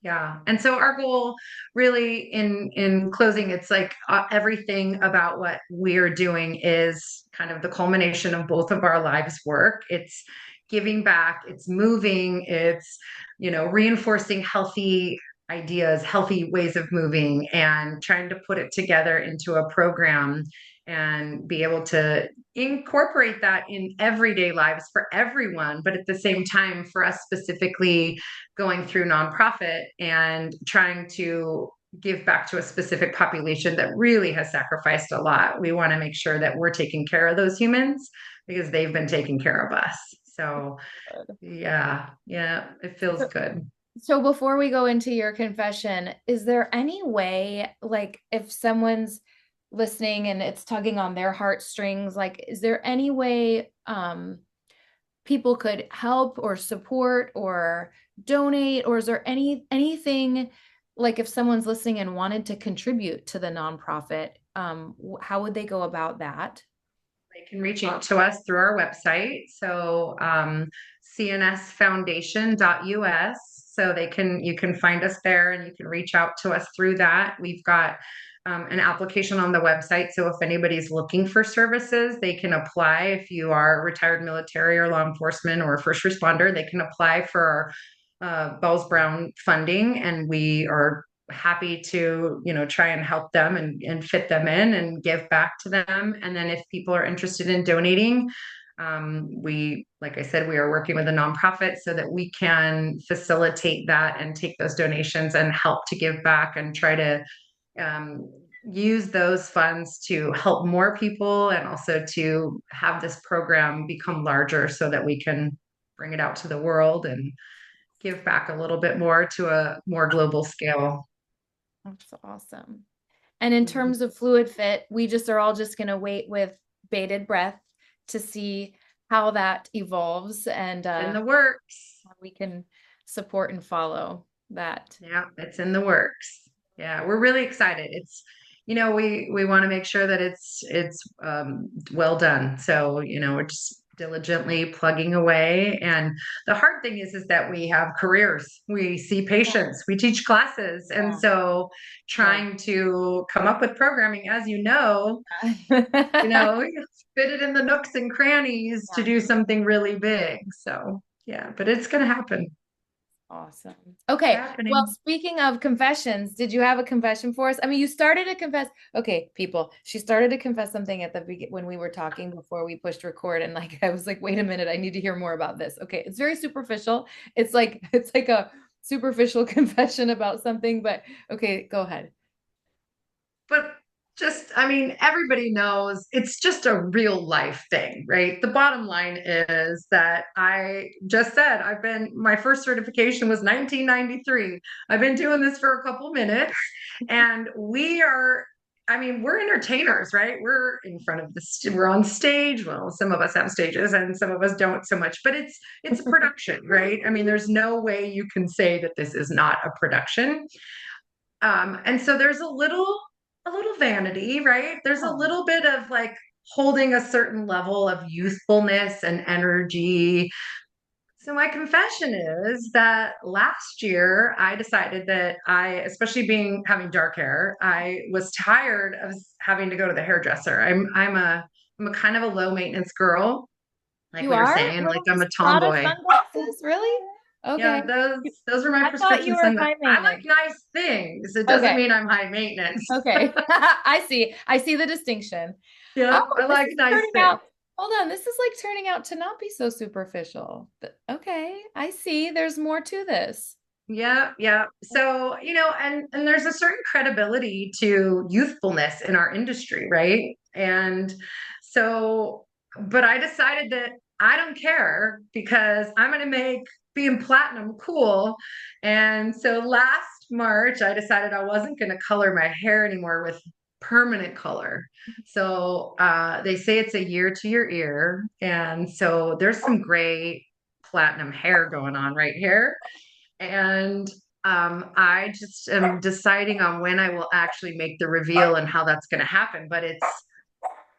Yeah. And so our goal really in closing, it's like everything about what we're doing is kind of the culmination of both of our lives' work. It's giving back, it's moving, it's, reinforcing healthy ideas, healthy ways of moving and trying to put it together into a program and be able to incorporate that in everyday lives for everyone, but at the same time, for us specifically going through nonprofit and trying to give back to a specific population that really has sacrificed a lot. We want to make sure that we're taking care of those humans because they've been taking care of us. So, yeah, yeah, it feels So, good. so before we go into your confession, is there any way, like, if someone's listening and it's tugging on their heartstrings, like, is there any way people could help or support or donate, or is there anything like if someone's listening and wanted to contribute to the nonprofit, how would they go about that? They can reach out to us through our website. So cnsfoundation.us. So you can find us there and you can reach out to us through that. We've got an application on the website. So if anybody's looking for services, they can apply. If you are retired military or law enforcement or first responder, they can apply for Bells Brown funding, and we are happy to try and help them and fit them in and give back to them. And then if people are interested in donating, we, like I said, we are working with a nonprofit so that we can facilitate that and take those donations and help to give back and try to um, use those funds to help more people and also to have this program become larger so that we can bring it out to the world and give back a little bit more to a more global scale. That's awesome. And in Mhm. terms of fluid fit, we just are all just going to wait with bated breath to see how that evolves and It's in the works. we can support and follow that. Yeah, it's in the works. Yeah, we're really excited. It's, we want to make sure that it's well done. So, we're just diligently plugging away. And the hard thing is that we have careers, we see patients, we teach classes, and Yeah. so Yeah. trying to come up with programming, as you Yeah. know, fit it in the nooks and crannies to do something really big. So, yeah, but it's going to happen. Awesome. It's Okay. Well, happening. speaking of confessions, did you have a confession for us? I mean, you started to confess. Okay, people, she started to confess something at the beginning when we were talking before we pushed record, and like I was like, wait a minute, I need to hear more about this. Okay, it's very superficial. It's like a superficial confession about something, but okay, go ahead. But just, I mean, everybody knows it's just a real life thing, right? The bottom line is that I just said my first certification was 1993. I've been doing this for a couple minutes and I mean, we're entertainers, right? We're in front of we're on stage. Well, some of us have stages and some of us don't so much, but it's a production, right? I mean, there's no way you can say that this is not a production. And so there's a little vanity, right? There's a Oh, little bit of like, holding a certain level of youthfulness and energy. So my confession is that last year I decided that especially being having dark hair, I was tired of having to go to the hairdresser. I'm a kind of a low maintenance girl, like You we were are? saying, like Little I'm Miss a Prada tomboy. sunglasses? Really? Okay. Yeah, those are my I thought you prescription were sunglasses. high I like maintenance. nice things. It doesn't Okay. mean I'm high maintenance. Okay. I see. I see the distinction. Oh, Yeah, I this like is nice turning things. out, hold on. This is like turning out to not be so superficial. But okay. I see. There's more to this. Yeah, yeah. So, and there's a certain credibility to youthfulness in our industry, right? And so, but I decided that I don't care because I'm going to make being platinum cool. And so last March, I decided I wasn't going to color my hair anymore with permanent color. So, they say it's a year to your ear. And so there's some gray platinum hair going on right here. And I just am deciding on when I will actually make the reveal and how that's going to happen. But I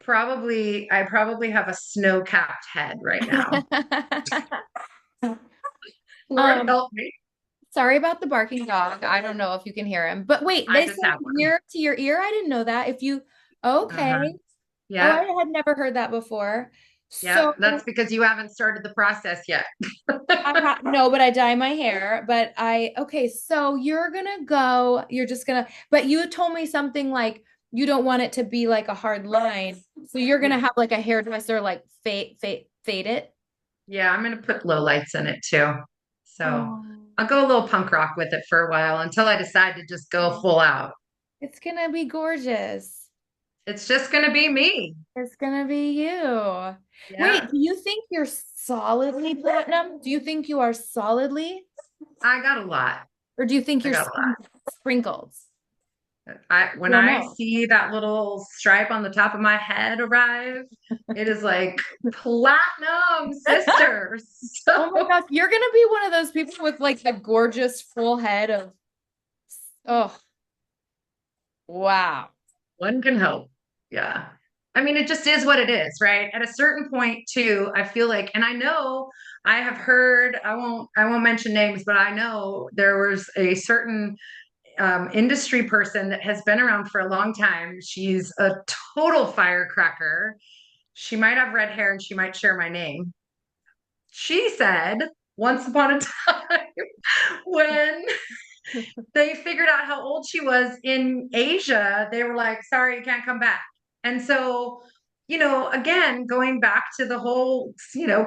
probably have a snow capped head right now. Lord Um, help me. sorry about the barking dog. I don't know if you can hear him. But wait, I they just said have one. ear to your ear. I didn't know that. If you, okay. Uh-huh. Oh, Yeah. I had never heard that before. Yeah. So That's because you haven't started the process yet. no, but I dye my hair. But okay, so you're gonna go, you're just gonna, but you told me something like you don't want it to be like a hard line. So you're gonna Yeah. have like a hairdresser like fade it. Yeah. I'm going to put low lights in it too. So Oh, I'll go a little punk rock with it for a while until I decide to just go full out. it's gonna be gorgeous. It's just going to be me. It's gonna be you. Wait, Yeah. do you think you're solidly platinum? Do you think you are solidly? I got a lot. Or do you think I you're got a lot. sprinkles? When I don't I know. see that little stripe on the top of my head arrive, it is like platinum sisters. Oh my So gosh, you're gonna be one of those people with like the gorgeous full head of, oh, wow. one can hope. Yeah. I mean, it just is what it is, right? At a certain point too, I feel like, and I know I have heard, I won't mention names, but I know there was a certain industry person that has been around for a long time. She's a total firecracker. She might have red hair and she might share my name. She said once upon a time when they figured out how old she was in Asia, they were like, sorry, you can't come back. And so, again, going back to the whole,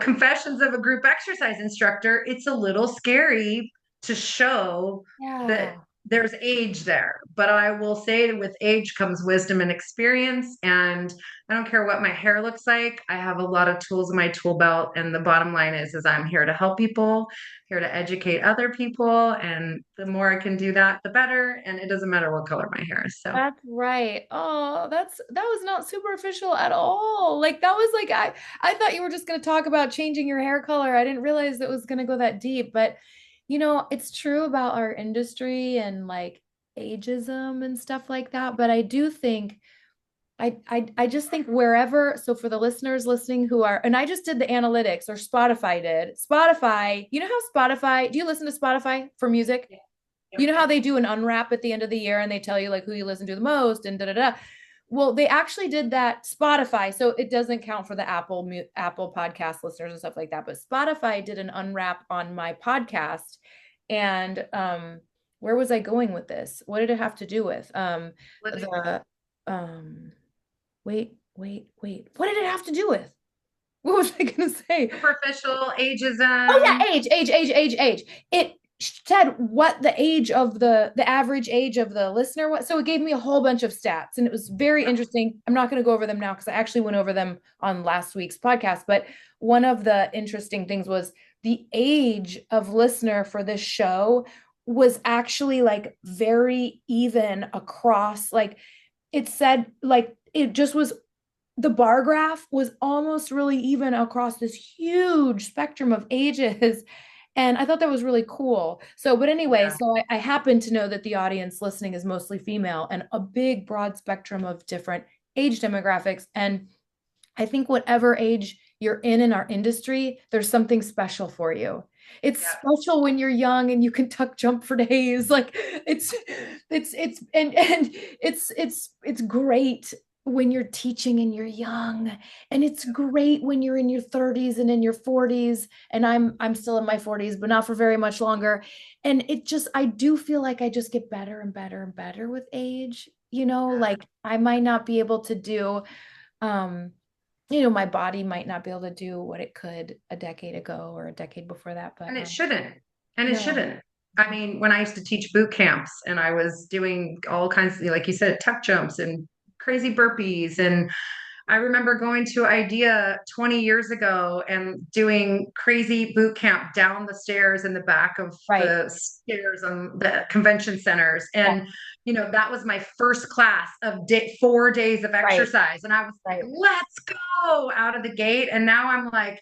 confessions of a group exercise instructor, it's a little scary to show that Yeah. there's age there. But I will say that with age comes wisdom and experience. And I don't care what my hair looks like. I have a lot of tools in my tool belt. And the bottom line is I'm here to help people, here to educate other people. And the more I can do that, the better. And it doesn't matter what color my hair is. So That's right. Oh, that was not superficial at all. Like that was like I thought you were just going to talk about changing your hair color. I didn't realize it was going to go that deep, but it's true about our industry and like ageism and stuff like that, but I do think I just think wherever, so for the listeners listening who are, and I just did the analytics or Spotify did. Spotify, you know how Spotify, do you listen to Spotify for music? yeah. You Yep. know how they do an unwrap at the end of the year and they tell you like who you listen to the most and da da da. Well, they actually did that Spotify, so it doesn't count for the Apple podcast listeners and stuff like that. But Spotify did an unwrap on my podcast, and where was I going with this? What did it have to do with the um wait. What did it have to do with? What was I gonna say? Superficial Oh yeah, ageism. age. It said what the age of the average age of the listener was. So it gave me a whole bunch of stats and it was very Yep. interesting. I'm not going to go over them now because I actually went over them on last week's podcast. But one of the interesting things was the age of listener for this show was actually like very even across. Like it said, like it just was, the bar graph was almost really even across this huge spectrum of ages. And I thought that was really cool. So, but anyway, Yeah. so I happen to know that the audience listening is mostly female and a big broad spectrum of different age demographics. And I think whatever age you're in our industry, there's something special for you. It's Yeah. special when you're young and you can tuck jump for days. Like and it's great when you're teaching and you're young. And it's great when you're in your 30s and in your 40s. And I'm still in my 40s, but not for very much longer. And it just I do feel like I just get better and better and better with age. Like I might not be able to do um my body might not be able to do what it could a decade ago or a decade before that, but And it shouldn't. And it no. shouldn't. I mean, when I used to teach boot camps and I was doing all kinds of, like you said, tuck jumps and crazy burpees, and I remember going to IDEA 20 years ago and doing crazy boot camp down the stairs in the back of Right. the stairs on the convention centers. Yeah. And, that was my first class of 4 days of Right. exercise. And I was like, Right. let's go out of the gate. And now I'm like,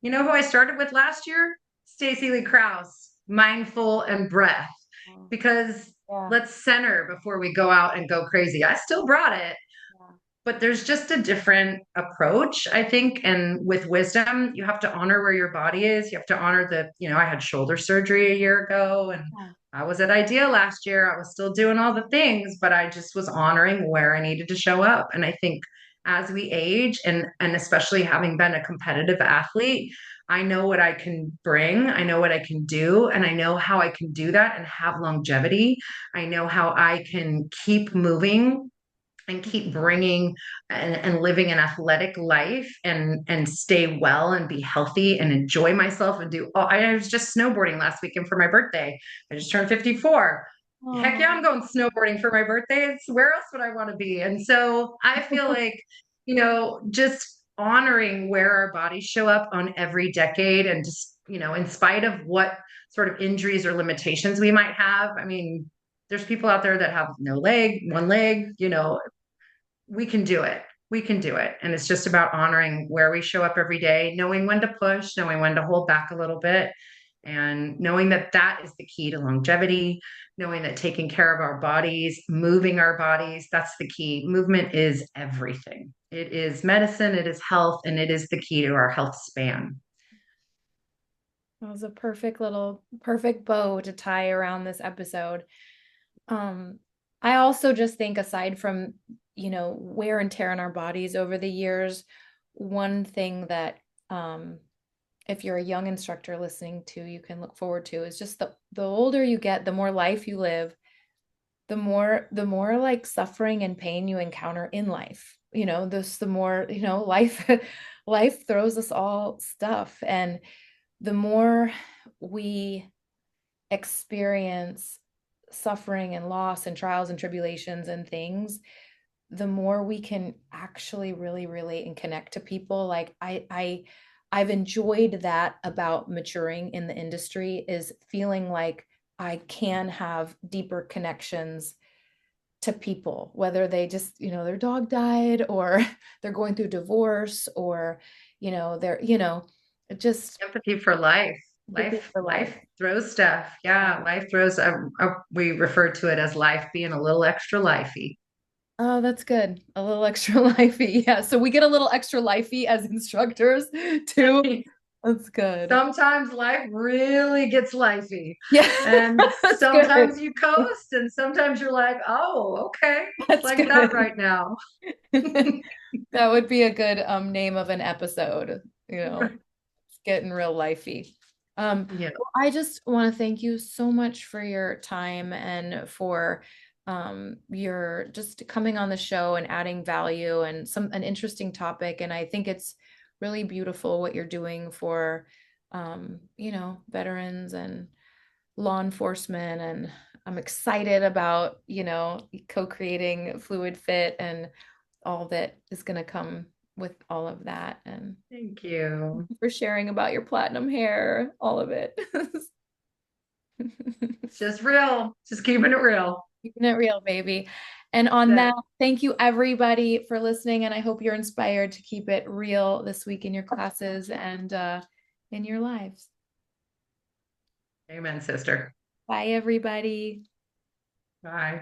who I started with last year? Stacey Lee Krause, mindful and breath. Oh, Because yeah. let's center before we go out and go crazy. I still brought it, Yeah. but there's just a different approach, I think. And with wisdom, you have to honor where your body is. You have to honor I had shoulder surgery a year ago and Yeah. I was at IDEA last year. I was still doing all the things, but I just was honoring where I needed to show up. And I think as we age and especially having been a competitive athlete, I know what I can bring. I know what I can do. And I know how I can do that and have longevity. I know how I can keep moving and keep bringing and living an athletic life and stay well and be healthy and enjoy myself and do I was just snowboarding last weekend for my birthday. I just turned 54. Heck yeah, I'm Oh. going snowboarding for my birthday. It's where else would I want to be? And so I feel like, just honoring where our bodies show up on every decade and just, in spite of what sort of injuries or limitations we might have. I mean, there's people out there that have no leg, one leg, we can do it. We can do it. And it's just about honoring where we show up every day, knowing when to push, knowing when to hold back a little bit, and knowing that that is the key to longevity, knowing that taking care of our bodies, moving our bodies, that's the key. Movement is everything. It is medicine, it is health, and it is the key to our health span. That was a perfect bow to tie around this episode. Um, I also just think aside from, wear and tear on our bodies over the years, one thing that if you're a young instructor listening to, you can look forward to is just the older you get, the more life you live, the more like suffering and pain you encounter in life. The more, life life throws us all stuff. And the more we experience suffering and loss and trials and tribulations and things, the more we can actually really relate and connect to people. Like I've enjoyed that about maturing in the industry, is feeling like I can have deeper connections to people, whether they just, their dog died or they're going through divorce or, they're, just Empathy for life. empathy Life, for life. life throws stuff. Yeah, life throws. We refer to it as life being a little extra lifey. Oh, that's good. A little extra lifey. Yeah. So we get a little extra lifey as instructors too. That's good. Sometimes life really gets lifey, Yeah. and That's good. sometimes you coast, and sometimes you're like, oh, okay, it's That's like that good. right now. That would be a good name of an episode, it's getting real lifey. Yeah, Well, I just want to thank you so much for your time and for your just coming on the show and adding value and an interesting topic. And I think it's really beautiful what you're doing for veterans and law enforcement. And I'm excited about, co-creating Fluid Fit and all that is going to come with all of that. And thank you. for sharing about your platinum hair, all of it. It's just real, just keeping it real. Keeping it real, baby. And on That's that, thank you everybody for listening. And I hope you're inspired to keep it real this week in your classes and in your lives. it. Amen, sister. Bye, everybody. Bye.